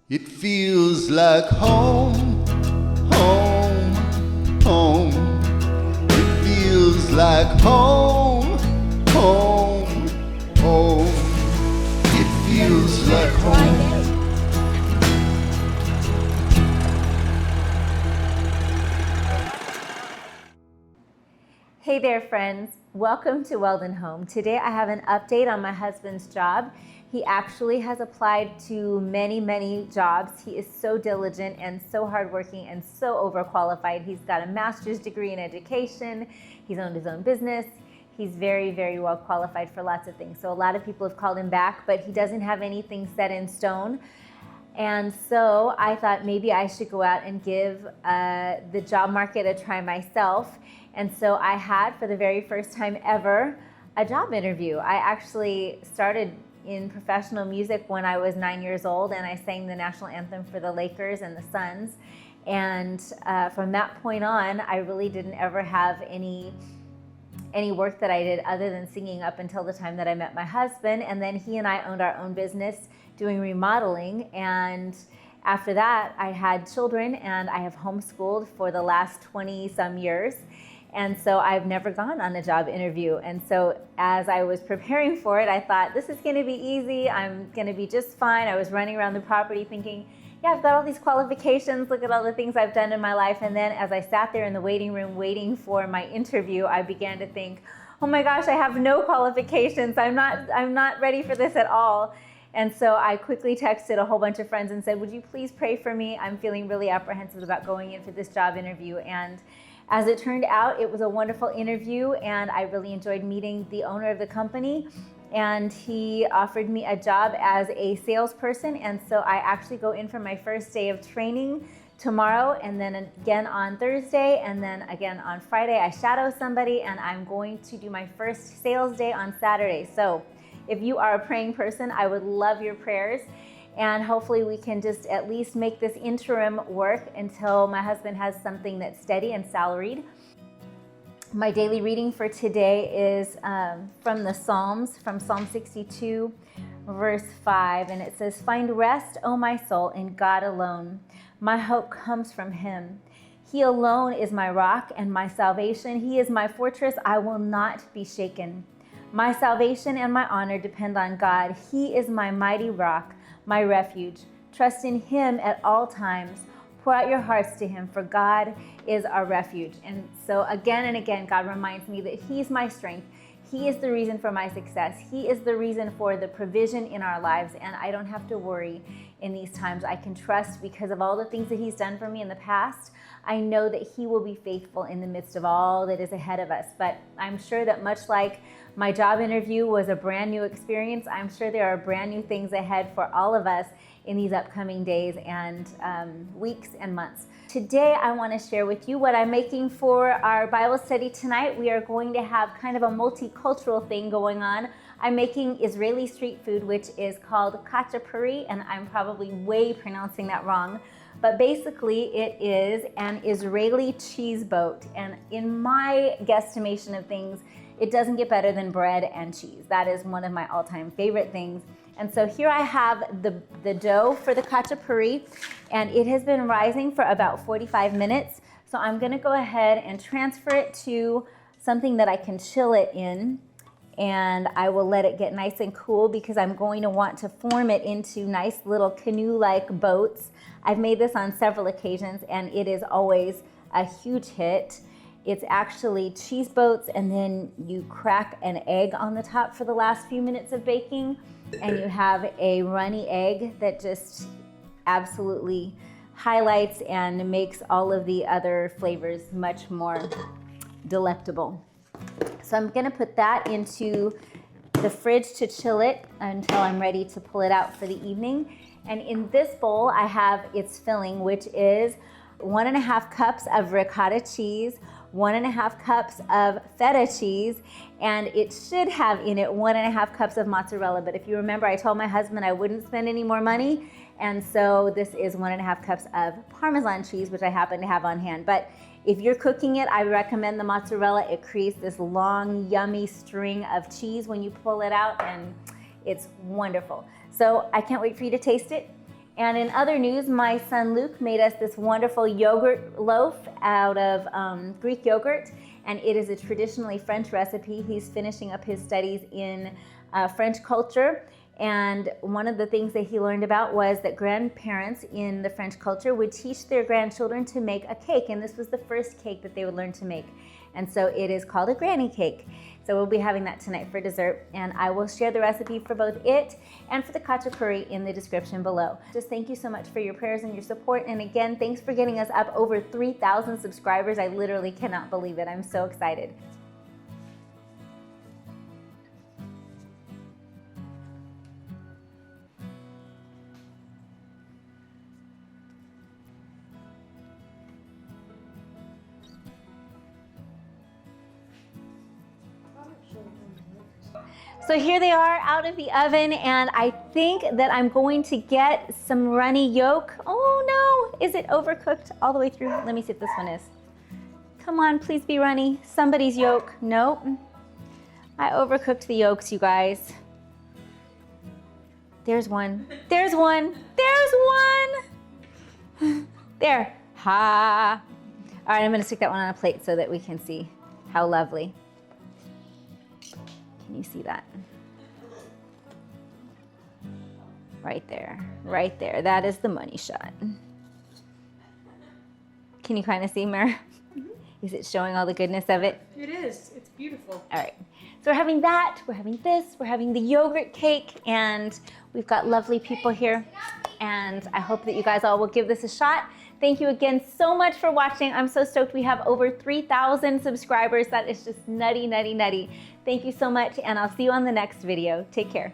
It feels like home, home, home. It feels like home, home, home. It feels like home. Hey there, friends. Welcome to Weldon Home. Today I have an update on my husband's job. He actually has applied to many jobs. He is so diligent and so hardworking and so overqualified. He's got a master's degree in education. He's owned his own business. He's very well qualified for lots of things. So a lot of people have called him back, but he doesn't have anything set in stone. And so I thought maybe I should go out and give the job market a try myself. And so I had, for the very first time ever, a job interview. I actually started in professional music when I was 9 years old, and I sang the national anthem for the Lakers and the Suns. And from that point on, I really didn't ever have any work that I did other than singing up until the time that I met my husband. And then he and I owned our own business doing remodeling. And after that, I had children, and I have homeschooled for the last 20 some years. And so I've never gone on a job interview. And so as I was preparing for it, I thought, this is gonna be easy. I'm gonna be just fine. I was running around the property thinking, yeah, I've got all these qualifications. Look at all the things I've done in my life. And then as I sat there in the waiting room waiting for my interview, I began to think, oh my gosh, I have no qualifications. I'm not ready for this at all. And so I quickly texted a whole bunch of friends and said, would you please pray for me? I'm feeling really apprehensive about going in for this job interview. And as it turned out, it was a wonderful interview, and I really enjoyed meeting the owner of the company. And he offered me a job as a salesperson. And so I actually go in for my first day of training tomorrow, and then again on Thursday, and then again on Friday. I shadow somebody, and I'm going to do my first sales day on Saturday. So if you are a praying person, I would love your prayers. And hopefully we can just at least make this interim work until my husband has something that's steady and salaried. My daily reading for today is from the Psalms, from Psalm 62, verse 5. And it says, "Find rest, O my soul, in God alone. My hope comes from him. He alone is my rock and my salvation. He is my fortress. I will not be shaken. My salvation and my honor depend on God. He is my mighty rock, my refuge. Trust in him at all times. Pour out your hearts to him, for God is our refuge." And so again and again, God reminds me that he's my strength. He is the reason for my success. He is the reason for the provision in our lives, and I don't have to worry in these times. I can trust because of all the things that he's done for me in the past. I know that he will be faithful in the midst of all that is ahead of us. But I'm sure that much like my job interview was a brand new experience, I'm sure there are brand new things ahead for all of us in these upcoming days and weeks and months. Today, I want to share with you what I'm making for our Bible study tonight. We are going to have kind of a multicultural thing going on. I'm making Israeli street food, which is called Katchapuri, and I'm probably way pronouncing that wrong. But basically, it is an Israeli cheese boat. And in my guesstimation of things, it doesn't get better than bread and cheese. That is one of my all-time favorite things. And so here I have the dough for the Katchapuri, and it has been rising for about 45 minutes. So I'm gonna go ahead and transfer it to something that I can chill it in, and I will let it get nice and cool because I'm going to want to form it into nice little canoe-like boats. I've made this on several occasions, and it is always a huge hit. It's actually cheese boats, and then you crack an egg on the top for the last few minutes of baking, and you have a runny egg that just absolutely highlights and makes all of the other flavors much more delectable. So I'm gonna put that into the fridge to chill it until I'm ready to pull it out for the evening. And in this bowl, I have its filling, which is 1.5 cups of ricotta cheese, 1.5 cups of feta cheese, and it should have in it 1.5 cups of mozzarella. But if you remember, I told my husband I wouldn't spend any more money, and so this is 1.5 cups of Parmesan cheese, which I happen to have on hand. But if you're cooking it, I recommend the mozzarella. It creates this long, yummy string of cheese when you pull it out, and it's wonderful. So I can't wait for you to taste it. And in other news, my son Luke made us this wonderful yogurt loaf out of Greek yogurt, and it is a traditionally French recipe. He's finishing up his studies in French culture, and one of the things that he learned about was that grandparents in the French culture would teach their grandchildren to make a cake, and this was the first cake that they would learn to make. And so it is called a granny cake. So we'll be having that tonight for dessert, and I will share the recipe for both it and for the Katchapuri in the description below. Just thank you so much for your prayers and your support, and again, thanks for getting us up over 3,000 subscribers. I literally cannot believe it. I'm so excited. So here they are out of the oven, and I think that I'm going to get some runny yolk. Oh no, is it overcooked all the way through? Let me see if this one is. Come on, please be runny. Somebody's yolk. Nope. I overcooked the yolks, you guys. There's one. There's one. There's one. There. Ha. All right, I'm gonna stick that one on a plate so that we can see how lovely. Can you see that? Right there, right there. That is the money shot. Can you kind of see, Mara? Mm-hmm. Is it showing all the goodness of it? It is. It's beautiful. All right. So we're having that, we're having this, we're having the yogurt cake, and we've got lovely people here. And I hope that you guys all will give this a shot. Thank you again so much for watching. I'm so stoked we have over 3,000 subscribers. That is just nutty, nutty, nutty. Thank you so much, and I'll see you on the next video. Take care.